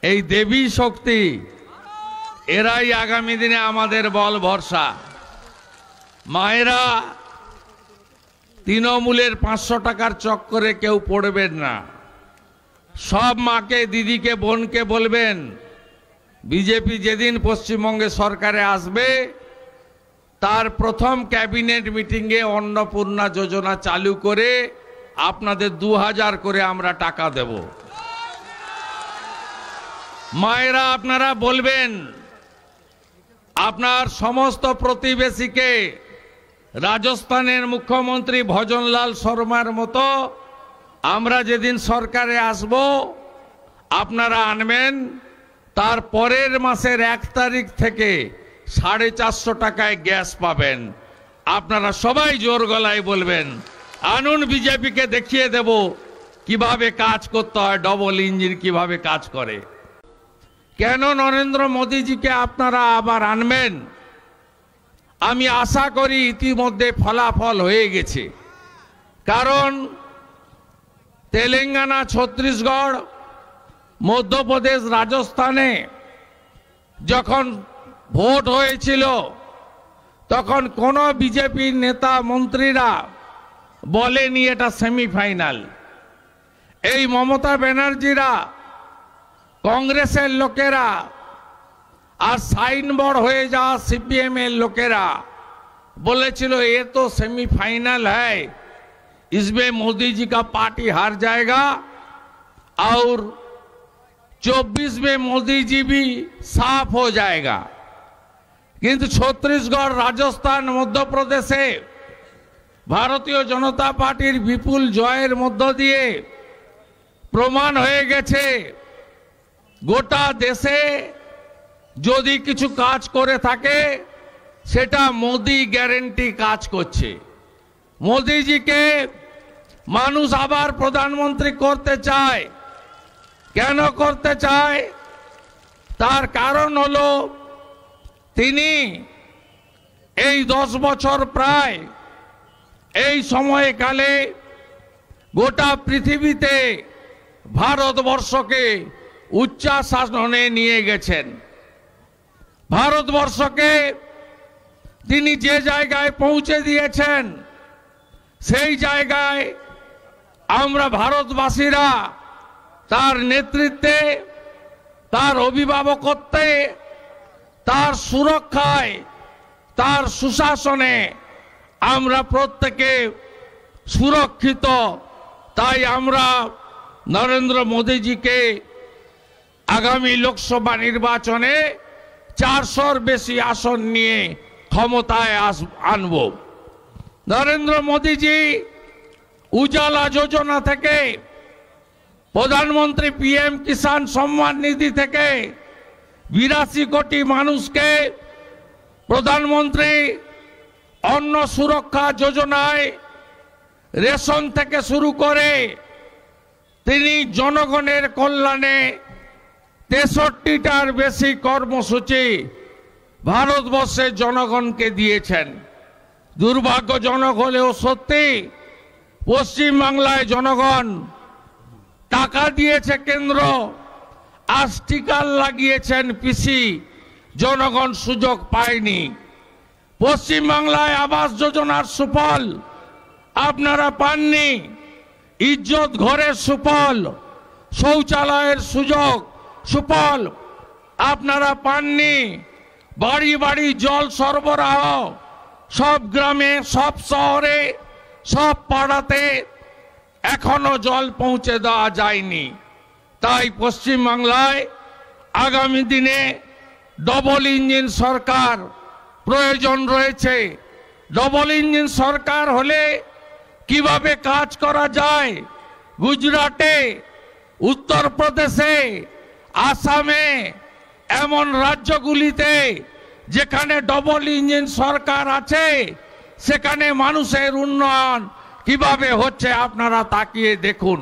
এই দেবী শক্তি এরাই আগামী দিনে আমাদের বল ভরসা। মায়েরা তৃণমূলের 500 টাকার চক্করে কেউ পড়বেন না। সব মাকে, দিদিকে, বোনকে বলবেন বিজেপি যেদিন পশ্চিমবঙ্গে সরকারে আসবে তার প্রথম ক্যাবিনেট মিটিংয়ে অন্নপূর্ণা যোজনা চালু করে আপনাদের 2000 করে আমরা টাকা দেব। মায়েরা আপনারা বলবেন আপনার সমস্ত প্রতিবেশীকে রাজস্থানের মুখ্যমন্ত্রী ভজনলাল শর্মার মতো আমরা যেদিন সরকারে আসব আপনারা আনবেন, তার পরের মাসের 1 তারিখ থেকে 450 টাকায় গ্যাস পাবেন। আপনারা সবাই জোর গলায় বলবেন আনুন, বিজেপিকে দেখিয়ে দেব কিভাবে কাজ করতে হয়, ডবল ইঞ্জিন কিভাবে কাজ করে। কেন নরেন্দ্র মোদীজিকে আপনারা আবার আনবেন? আমি আশা করি ইতিমধ্যে ফলাফল হয়ে গেছে। কারণ তেলেঙ্গানা, ছত্তিশগড়, মধ্যপ্রদেশ, রাজস্থানে যখন ভোট হয়েছিল তখন কোনো বিজেপির নেতা মন্ত্রীরা বলেনি এটা সেমিফাইনাল। এই মমতা ব্যানার্জিরা, কংগ্রেসের লোকেরা আর সাইনবোর্ড হয়ে যাওয়া সিপিএম এর लोकेरा बोलेছিল ये तो सेमीफाइनल है, इसमें मोदी जी का पार्टी हार जाएगा और 24 में मोदी जी भी साफ हो जाएगा। किंतु छत्तीसगढ़, राजस्थान, मध्य प्रदेशे भारतीय जनता पार्टीर विपुल जয়ের মধ্য দিয়ে প্রমাণ হয়ে গেছে গোটা দেশে যদি কিছু কাজ করে থাকে সেটা মোদি গ্যারান্টি কাজ করছে। মোদিজিকে মানুষ আবার প্রধানমন্ত্রী করতে চায়। কেন করতে চায়? তার কারণ হলো তিনি এই 10 বছর প্রায় এই সময়কালে গোটা পৃথিবীতে ভারতবর্ষকে উচ্চাসনে নিয়ে গেছেন। ভারতবর্ষকে তিনি যে জায়গায় পৌঁছে দিয়েছেন সেই জায়গায় আমরা ভারতবাসীরা তার নেতৃত্বে, তার অভিভাবকত্বে, তার সুরক্ষায়, তার সুশাসনে আমরা প্রত্যেকে সুরক্ষিত। তাই আমরা নরেন্দ্র মোদীজিকে আগামী লোকসভা নির্বাচনে 400-র বেশি আসন নিয়ে ক্ষমতায় আনব। নরেন্দ্র মোদীজি উজালা যোজনা থেকে, প্রধানমন্ত্রী পিএম কিষাণ সম্মান নিধি থেকে 82 কোটি মানুষকে প্রধানমন্ত্রী অন্ন সুরক্ষা যোজনায় রেশন থেকে শুরু করে তিনি জনগণের কল্যাণে 63টার বেশি কর্মসূচি ভারতবর্ষের জনগণকে দিয়েছেন। দুর্ভাগ্যজনক হলেও সত্যি পশ্চিমবাংলায় জনগণ টাকা দিয়েছে কেন্দ্র, আর স্টিকার লাগিয়েছেন পিসি, জনগণ সুযোগ পায়নি। পশ্চিমবাংলায় আবাস যোজনার সুফল আপনারা পাননি, ইজ্জত ঘরের সুফল, শৌচালয়ের সুফল আপনারা পাননি। বাড়ি বাড়ি জল সরবরাহ সব গ্রামে, সব শহরে, সব পাড়াতে এখনো জল পৌঁছে দেওয়া যায়নি। তাই পশ্চিমবাংলায় আগামী দিনে ডবল ইঞ্জিন সরকার প্রয়োজন রয়েছে। ডবল ইঞ্জিন সরকার হলে কিভাবে কাজ করা যায়, গুজরাটে, উত্তরপ্রদেশে, আসামে, এমন রাজ্যগুলিতে যেখানে ডবল ইঞ্জিন সরকার আছে সেখানে মানুষের উন্নয়ন কিভাবে হচ্ছে আপনারা তাকিয়ে দেখুন।